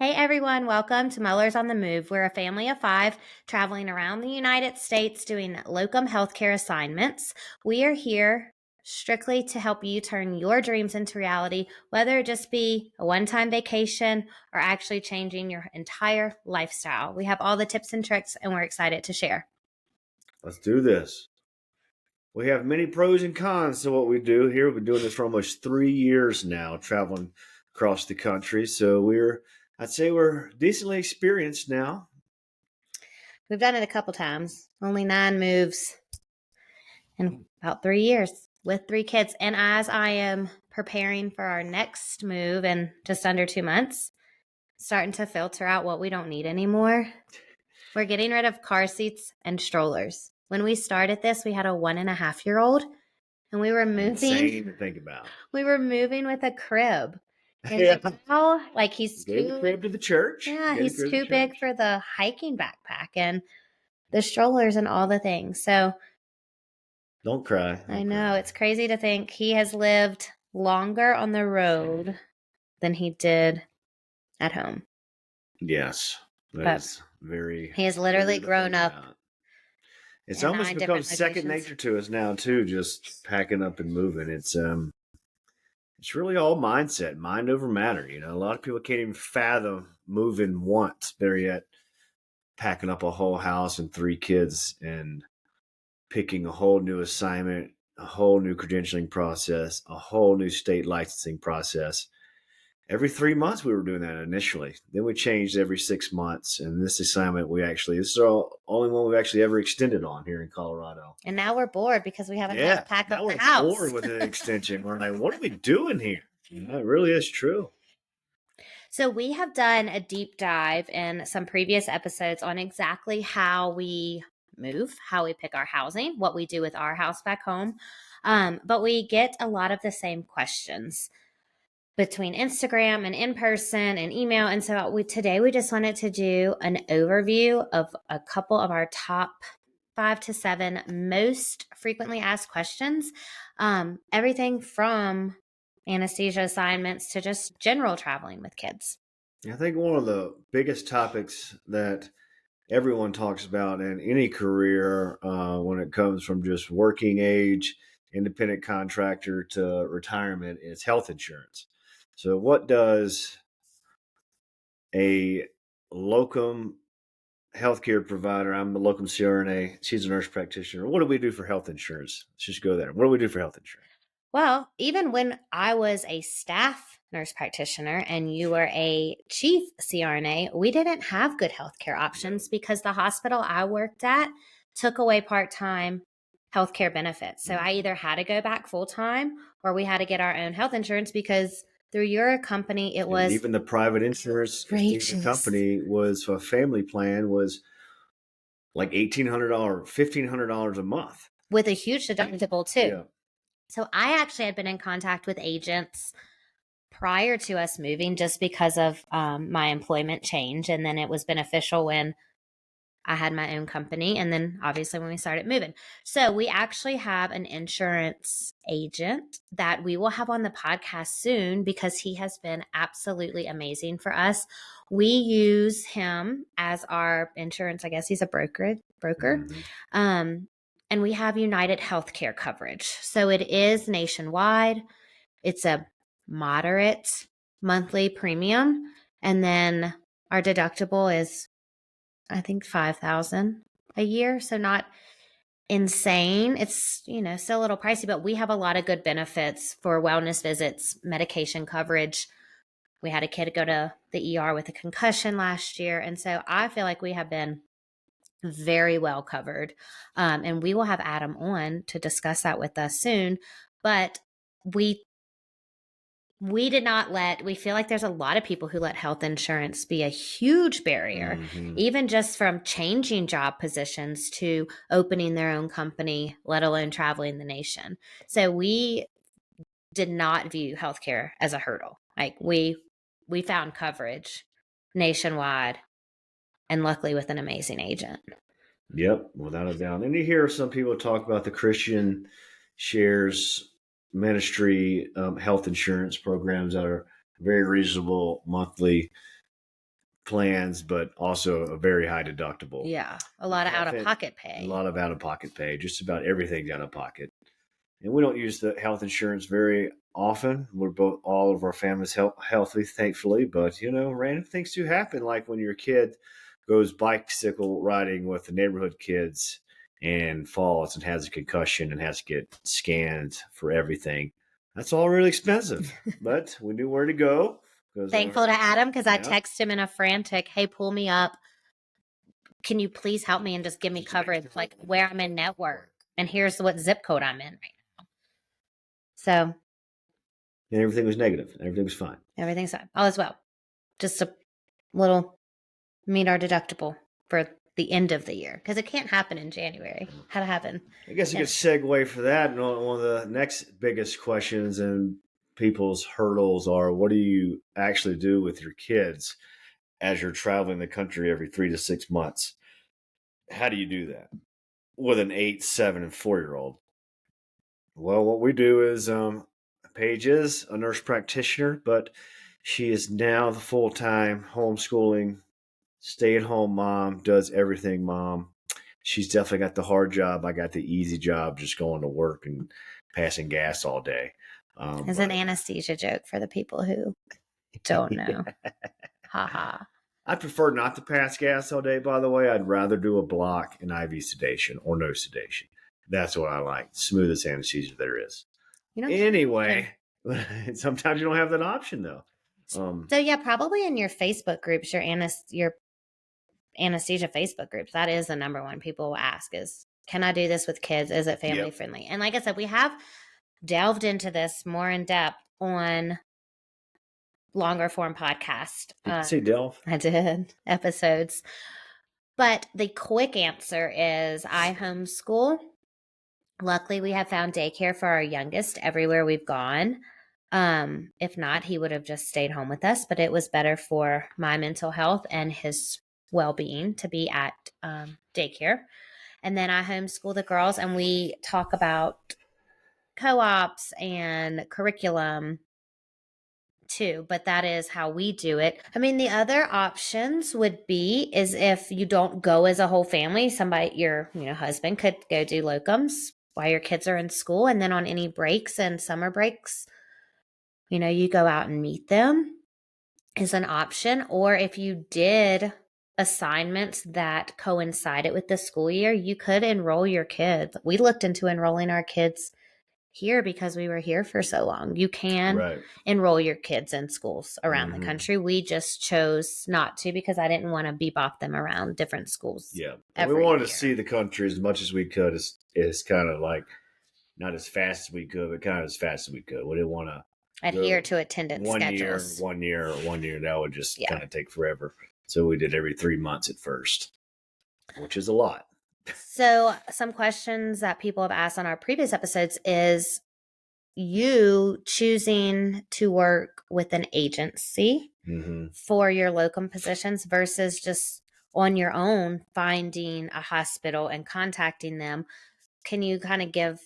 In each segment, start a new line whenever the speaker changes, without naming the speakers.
Hey everyone, welcome to Mullers on the Move. We're a family of 5 traveling around the United States doing locum healthcare assignments. We are here strictly to help you turn your dreams into reality, whether it just be a one-time vacation or actually changing your entire lifestyle. We have all the tips and tricks and we're excited to share.
Let's do this. We have many pros and cons to what we do here. We've been doing this for almost 3 years now, traveling across the country. So I'd say we're decently experienced now.
We've done it a couple times, only 9 moves in about 3 years with 3 kids. And as I am preparing for our next move in just under 2 months, starting to filter out what we don't need anymore. We're getting rid of car seats and strollers. When we started this, we had a 1.5-year-old and we were moving.
Insane to think about.
We were moving with a crib. And
Yeah.
now, like he's
Gave the crib to the church.
Yeah, he's too big for the hiking backpack and the strollers and all the things. So
Don't cry.
I know it's crazy to think he has lived longer on the road than he did at home.
Yes, that's very.
He has literally grown up.
It's almost become second nature to us now too. Just packing up and moving. It's really all mindset, mind over matter. You know, a lot of people can't even fathom moving once. Better yet, packing up a whole house and 3 kids and picking a whole new assignment, a whole new credentialing process, a whole new state licensing process. Every 3 months we were doing that initially. Then we changed every 6 months. And this assignment this is the only one we've actually ever extended on here in Colorado.
And now we're bored because we haven't had to pack up the house.
We're bored with an extension. We're like, what are we doing here? It really is true.
So we have done a deep dive in some previous episodes on exactly how we move, how we pick our housing, what we do with our house back home. But we get a lot of the same questions between Instagram and in person and email. And so today we just wanted to do an overview of a couple of our top 5 to 7 most frequently asked questions. Everything from anesthesia assignments to just general traveling with kids.
I think one of the biggest topics that everyone talks about in any career when it comes from just working age, independent contractor to retirement is health insurance. So what does a locum healthcare provider, I'm a locum CRNA, she's a nurse practitioner. What do we do for health insurance? Let's just go there. What do we do for health insurance?
Well, even when I was a staff nurse practitioner and you were a chief CRNA, we didn't have good healthcare options because the hospital I worked at took away part-time healthcare benefits. So I either had to go back full-time or we had to get our own health insurance because through your company, it was
even the private insurance company was a family plan was like $1,800, $1,500 a month
with a huge deductible too.
Yeah.
So I actually had been in contact with agents prior to us moving just because of my employment change. And then it was beneficial when I had my own company. And then obviously when we started moving. So we actually have an insurance agent that we will have on the podcast soon because he has been absolutely amazing for us. We use him as our insurance. I guess he's a broker. Mm-hmm. And we have United Healthcare coverage. So it is nationwide. It's a moderate monthly premium. And then our deductible is, I think, $5,000 a year. So not insane. It's, still a little pricey, but we have a lot of good benefits for wellness visits, medication coverage. We had a kid go to the ER with a concussion last year. And so I feel like we have been very well covered. And we will have Adam on to discuss that with us soon. But we feel like there's a lot of people who let health insurance be a huge barrier, even just from changing job positions to opening their own company, let alone traveling the nation. So we did not view healthcare as a hurdle. Like we found coverage nationwide and luckily with an amazing agent.
Yep, without a doubt. And you hear some people talk about the Christian Shares ministry health insurance programs that are very reasonable monthly plans, but also a very high deductible.
Yeah, a lot of out-of-pocket pay.
A lot of out-of-pocket pay. Just about everything's out of pocket. And we don't use the health insurance very often. We're both, all of our families healthy, thankfully. But, random things do happen. Like when your kid goes bicycle riding with the neighborhood kids and falls and has a concussion and has to get scanned for everything. That's all really expensive. But we knew where to go.
Thankful to Adam, because I text him in a frantic, hey, pull me up. Can you please help me and just give me coverage, like where I'm in network? And here's what zip code I'm in right now. So.
And everything was negative. Everything was fine.
Everything's fine. All is well. Just a little meet our deductible for the end of the year, because it can't happen in January. Had to happen.
I guess a good segue for that. And one of the next biggest questions and people's hurdles are, what do you actually do with your kids as you're traveling the country every 3 to 6 months? How do you do that with an 8, 7, and 4-year-old? Well, what we do is, Paige is a nurse practitioner, but she is now the full-time homeschooling, stay-at-home mom, does everything mom. She's definitely got the hard job. I got the easy job, just going to work and passing gas all day.
It's an anesthesia joke for the people who don't know. Ha ha.
I prefer not to pass gas all day, by the way. I'd rather do a block and IV sedation or no sedation. That's what I like. Smoothest anesthesia there is. Anyway, sometimes you don't have that option, though.
So yeah, probably in your Facebook groups, your anesthesia Facebook groups, that is the number one people will ask is, can I do this with kids? Is it family friendly? And like I said, we have delved into this more in depth on longer form podcast.
Did you say delve?
I did. Episodes. But the quick answer is I homeschool. Luckily, we have found daycare for our youngest everywhere we've gone. If not, he would have just stayed home with us, but it was better for my mental health and his well-being to be at daycare. And then I homeschool the girls, and we talk about co-ops and curriculum too, but that is how we do it. I mean, the other options would be is if you don't go as a whole family, somebody, your husband could go do locums while your kids are in school, and then on any breaks and summer breaks, you go out and meet them is an option. Or if you did assignments that coincided with the school year, you could enroll your kids. We looked into enrolling our kids here because we were here for so long. You can enroll your kids in schools around the country. We just chose not to because I didn't want to bebop them around different schools.
Yeah. We wanted to see the country as much as we could. It's kind of like not as fast as we could, but kind of as fast as we could. We didn't want to
adhere to attendance schedules.
One year. That would just kind of take forever. So we did every 3 months at first, which is a lot.
So some questions that people have asked on our previous episodes is you choosing to work with an agency for your locum positions versus just on your own finding a hospital and contacting them. Can you kind of give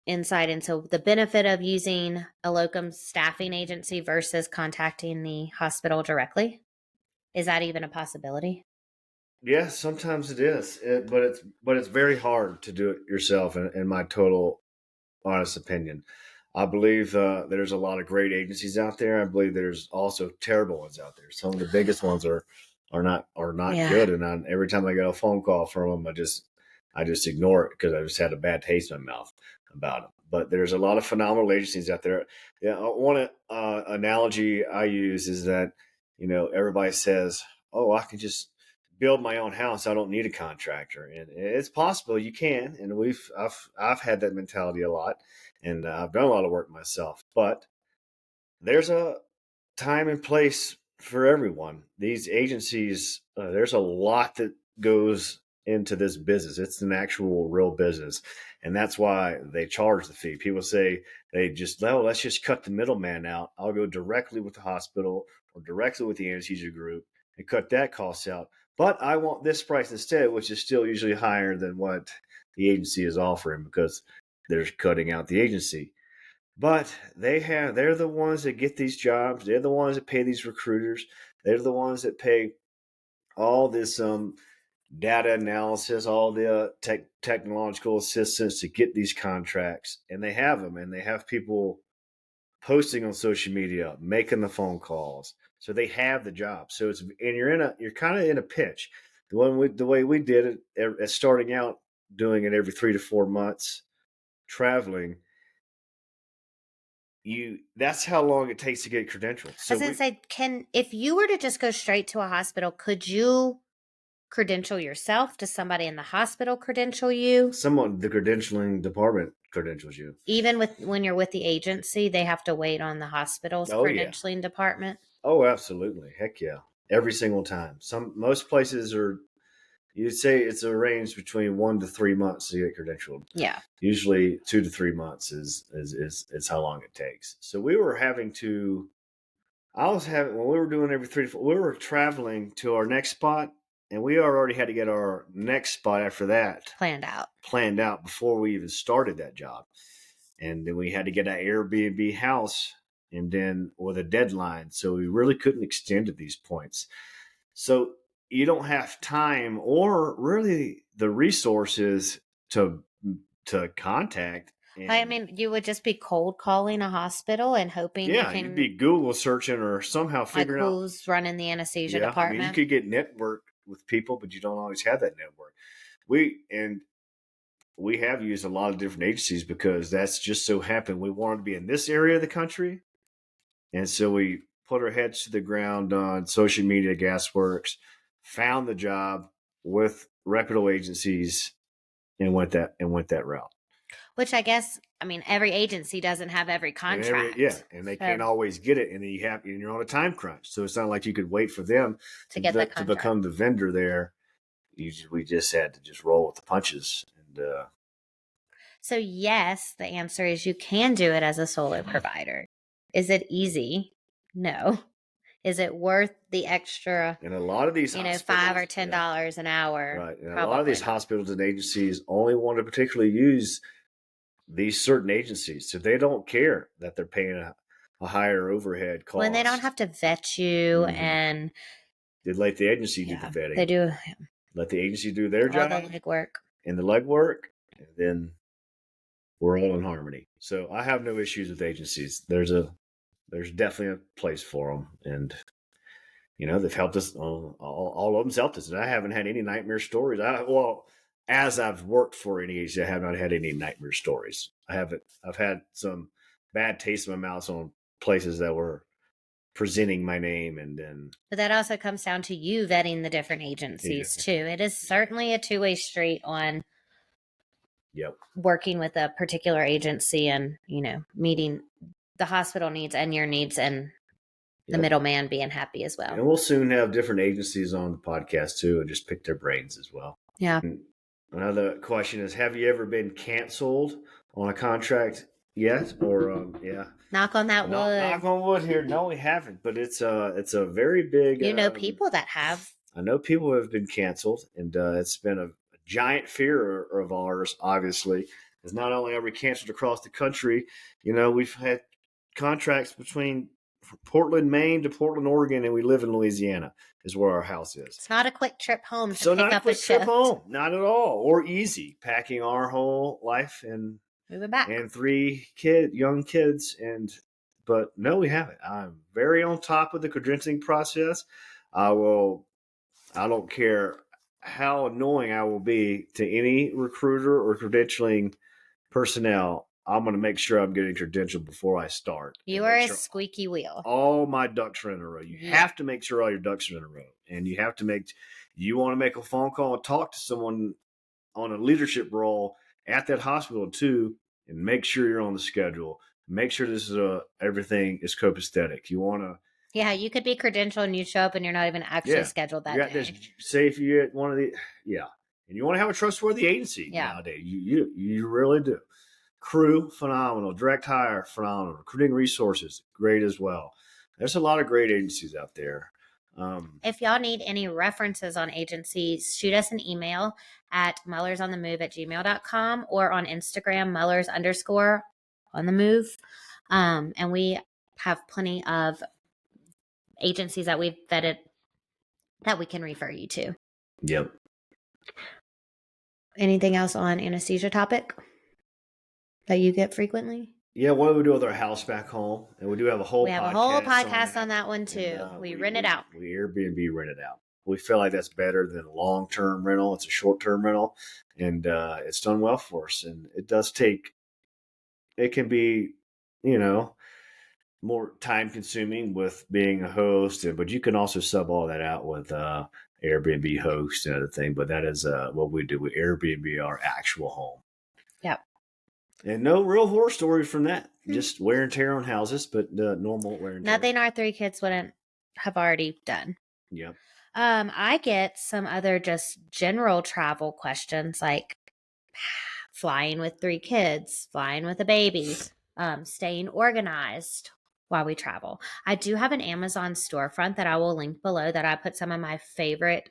insight into the benefit of using a locum staffing agency versus contacting the hospital directly? Is that even a possibility?
Yeah, sometimes it is, but it's very hard to do it yourself. In my total honest opinion, I believe there's a lot of great agencies out there. I believe there's also terrible ones out there. Some of the biggest ones are not good, and every time I get a phone call from them, I just ignore it because I just had a bad taste in my mouth about them. But there's a lot of phenomenal agencies out there. Yeah, one analogy I use is that everybody says, "Oh, I can just build my own house. I don't need a contractor," and it's possible you can. And I've had that mentality a lot, and I've done a lot of work myself. But there's a time and place for everyone. These agencies, there's a lot that goes into this business. It's an actual real business, and that's why they charge the fee. People say let's just cut the middleman out. I'll go directly with the hospital or directly with the anesthesia group and cut that cost out. But I want this price instead, which is still usually higher than what the agency is offering because they're cutting out the agency. But they're the ones that get these jobs. They're the ones that pay these recruiters. They're the ones that pay all this data analysis, all the technological assistance to get these contracts, and they have them, and they have people posting on social media, making the phone calls, so they have the job. So it's, and you're kind of in a pitch. The way we did it, starting out doing it every 3 to 4 months, traveling. That's how long it takes to get credentialed.
I was gonna say, if you were to just go straight to a hospital, could you credential yourself? Does somebody in the hospital credential you?
The credentialing department credentials you.
Even when you're with the agency, they have to wait on the hospital's credentialing department.
Oh, absolutely. Heck yeah. Every single time. Most places are, you'd say it's a range between 1 to 3 months to get credentialed.
Yeah.
Usually 2 to 3 months is how long it takes. So we were having to, when we were doing every 3 to 4, we were traveling to our next spot, and we already had to get our next spot after that
planned
out before we even started that job. And then we had to get an Airbnb house, and then with a deadline. So we really couldn't extend at these points. So you don't have time or really the resources to contact.
I mean, you would just be cold calling a hospital and hoping
you'd be Google searching or somehow figuring out
who's running the anesthesia department.
I mean, you could get networked with people, but you don't always have that network. We have used a lot of different agencies because that's just so happened. We wanted to be in this area of the country. And so we put our heads to the ground on social media, Gasworks, found the job with reputable agencies, and went that route.
Which I guess, I mean, every agency doesn't have every contract.
And they can't always get it, and you're on a time crunch. So it's not like you could wait for them to become the vendor there. We just had to just roll with the punches. And
so yes, the answer is you can do it as a solo provider. Is it easy? No. Is it worth the extra?
And a lot of these,
$5 or $10 an hour.
Right. And a lot of these hospitals and agencies only want to particularly use these certain agencies, so they don't care that they're paying a higher overhead cost.
When they don't have to vet you, and
they let the agency do the vetting.
They do.
Let the agency do their job.
All the legwork.
And the legwork, and then we're all in harmony. So I have no issues with agencies. There's definitely a place for them, and they've helped us. All of them's helped us, and I haven't had any nightmare stories. As I've worked for any agency, I have not had any nightmare stories. I've had some bad taste in my mouth on places that were presenting my name, and then.
But that also comes down to you vetting the different agencies too. It is certainly a two-way street on.
Yep.
Working with a particular agency and meeting the hospital needs and your needs, and the middleman being happy as well.
And we'll soon have different agencies on the podcast too, and just pick their brains as well.
Yeah.
And another question is, have you ever been canceled on a contract yet? Or
knock on that wood.
Knock on wood here. No, we haven't, but it's a very big.
People that have.
I know people who have been canceled, and it's been a giant fear of ours, obviously, because not only are we canceled across the country, we've had contracts between Portland, Maine to Portland, Oregon, and we live in Louisiana is where our house is.
It's not a quick trip home.
Not a quick trip home, not at all, or easy. Packing our whole life and
moving back,
and 3 young kids, but no, we haven't. I'm very on top of the credentialing process. I don't care how annoying I will be to any recruiter or credentialing personnel. I'm going to make sure I'm getting credentialed before I start.
You are a squeaky wheel.
All my ducks are in a row. You have to make sure all your ducks are in a row. And you want to make a phone call and talk to someone on a leadership role at that hospital too, and make sure you're on the schedule. Make sure everything is copacetic. You want to.
Yeah, you could be credentialed and you show up and you're not even actually scheduled that day.
Say if you get one of the, and you want to have a trustworthy agency nowadays. You really do. Crew, phenomenal. Direct hire, phenomenal. Recruiting resources, great as well. There's a lot of great agencies out there.
If y'all need any references on agencies, shoot us an email at mullersonthemove@gmail.com or on Instagram, Mullers_on-the-move. And we have plenty of agencies that we've vetted that we can refer you to.
Yep.
Anything else on anesthesia topic that you get frequently?
Yeah, what do we do with our house back home? And we do have a whole
We have a whole podcast on that one too.
And,
we rent it out.
We Airbnb rent it out. We feel like that's better than a long-term rental. It's a short-term rental, and it's done well for us. And it does take. It can be, more time-consuming with being a host, but you can also sub all that out with Airbnb host and other thing. But that is what we do. We Airbnb our actual home.
Yep.
And no real horror stories from that. Just wear and tear on houses, but normal wear and tear.
Nothing our 3 kids wouldn't have already done.
Yep.
I get some other just general travel questions like flying with 3 kids, flying with a baby, staying organized while we travel. I do have an Amazon storefront that I will link below that I put some of my favorite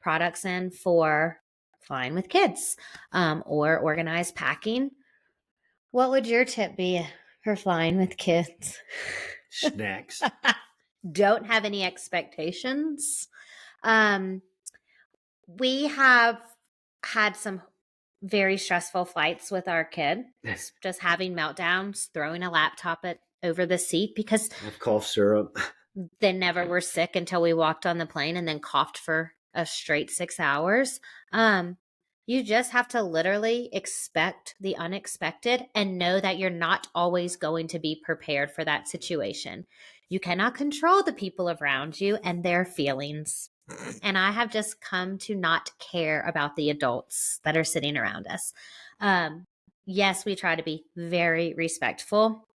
products in for flying with kids or organized packing. What would your tip be for flying with kids?
Snacks.
Don't have any expectations. We have had some very stressful flights with our kid, just having meltdowns, throwing a laptop over the seat because
of cough syrup.
They never were sick until we walked on the plane and then coughed for a straight 6 hours. You just have to literally expect the unexpected and know that you're not always going to be prepared for that situation. You cannot control the people around you and their feelings. And I have just come to not care about the adults that are sitting around us. Yes, we try to be very respectful,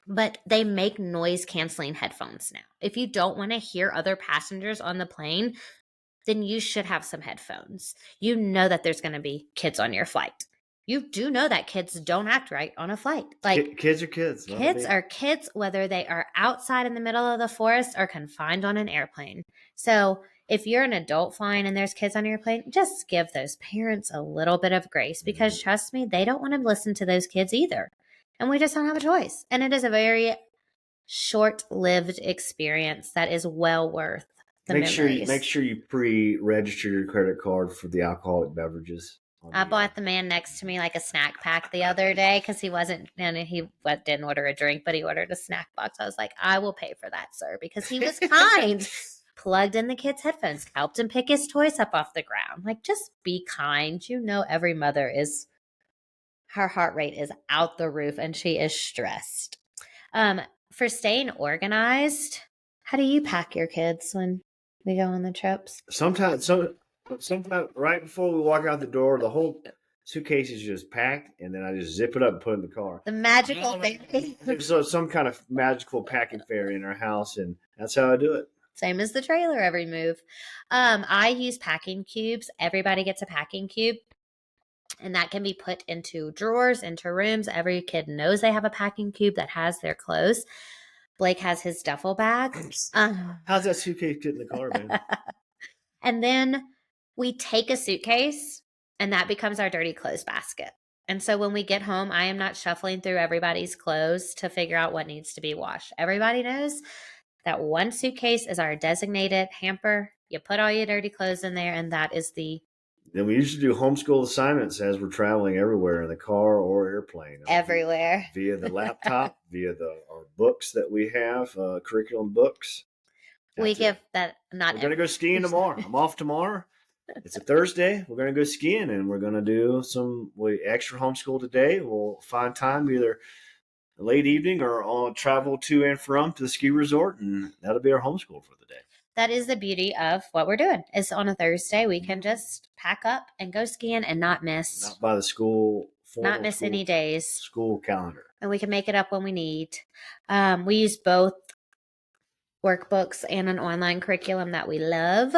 but they make noise canceling headphones now. If you don't want to hear other passengers on the plane, then you should have some headphones. You know that there's going to be kids on your flight. You do know that kids don't act right on a flight. Like
kids are kids.
Kids are kids, whether they are outside in the middle of the forest or confined on an airplane. So if you're an adult flying and there's kids on your plane, just give those parents a little bit of grace because trust me, they don't want to listen to those kids either. And we just don't have a choice. And it is a very short-lived experience that is well worth the memories.
Make sure you pre-register your credit card for the alcoholic beverages.
I bought the man next to me like a snack pack the other day because he didn't order a drink, but he ordered a snack box. I was like, I will pay for that, sir, because he was kind. Plugged in the kid's headphones, helped him pick his toys up off the ground. Like, just be kind. You know, every mother her heart rate is out the roof and she is stressed. For staying organized, how do you pack your kids when we go on the trips?
Sometimes right before we walk out the door, the whole suitcase is just packed, and then I just zip it up and put it in the car.
The magical thing.
So some kind of magical packing fairy in our house, and that's how I do it.
Same as the trailer every move. I use packing cubes. Everybody gets a packing cube. And that can be put into drawers, into rooms. Every kid knows they have a packing cube that has their clothes. Blake has his duffel bag.
How's that suitcase get in the car, man?
And then we take a suitcase, and that becomes our dirty clothes basket. And so when we get home, I am not shuffling through everybody's clothes to figure out what needs to be washed. Everybody knows that one suitcase is our designated hamper. You put all your dirty clothes in there, and that is the...
Then we usually do homeschool assignments as we're traveling everywhere in the car or airplane.
Everywhere.
Via the laptop, via our books that we have, curriculum books.
We give that not.
We're going to go skiing tomorrow. I'm off tomorrow. It's a Thursday. We're going to go skiing, and we're going to do some extra homeschool today. We'll find time either late evening or on travel to and from to the ski resort, and that'll be our homeschool for the day.
That is the beauty of what we're doing. Is on a Thursday we can just pack up and go skiing and not miss.
Not by the school.
Not miss any days.
School calendar.
And we can make it up when we need. We use both workbooks and an online curriculum that we love.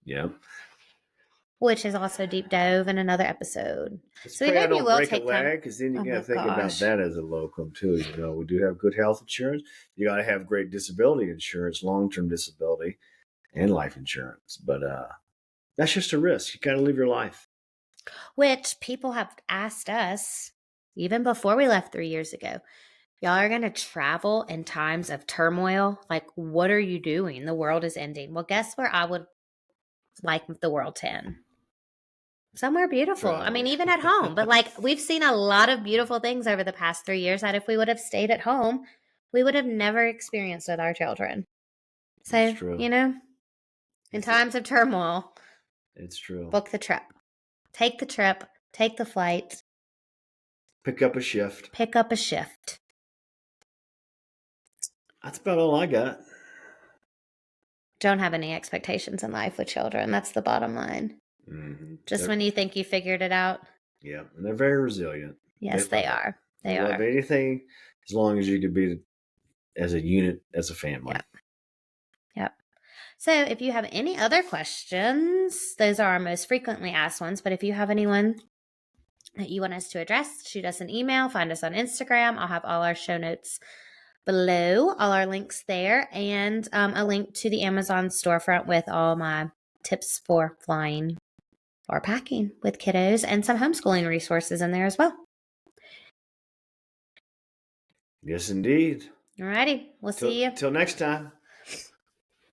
Yep.
Which is also deep dove in another episode.
So maybe we'll take time, because then you got to think about that as a locum too. You know, we do have good health insurance. You got to have great disability insurance, long-term disability, and life insurance. But that's just a risk. You got to live your life.
Which people have asked us even before we left 3 years ago. Y'all are going to travel in times of turmoil. Like, what are you doing? The world is ending. Well, guess where I would like the world to end. Somewhere beautiful.
Travel.
I mean, even at home. But like, we've seen a lot of beautiful things over the past 3 years that if we would have stayed at home, we would have never experienced with our children. So, you know, in times of turmoil,
it's true.
Book the trip. Take the trip. Take the flight.
Pick up a shift.
Pick up a shift.
That's about all I got.
Don't have any expectations in life with children. That's the bottom line.
Mm-hmm.
Just when you think you figured it out.
Yeah, and they're very resilient.
Yes, they are. They
love anything as long as you can be as a unit, as a family.
Yep. So if you have any other questions, those are our most frequently asked ones. But if you have anyone that you want us to address, shoot us an email, find us on Instagram. I'll have all our show notes below, all our links there, and a link to the Amazon storefront with all my tips for flying or packing with kiddos and some homeschooling resources in there as well.
Yes, indeed.
All righty. We'll see you.
Till next time.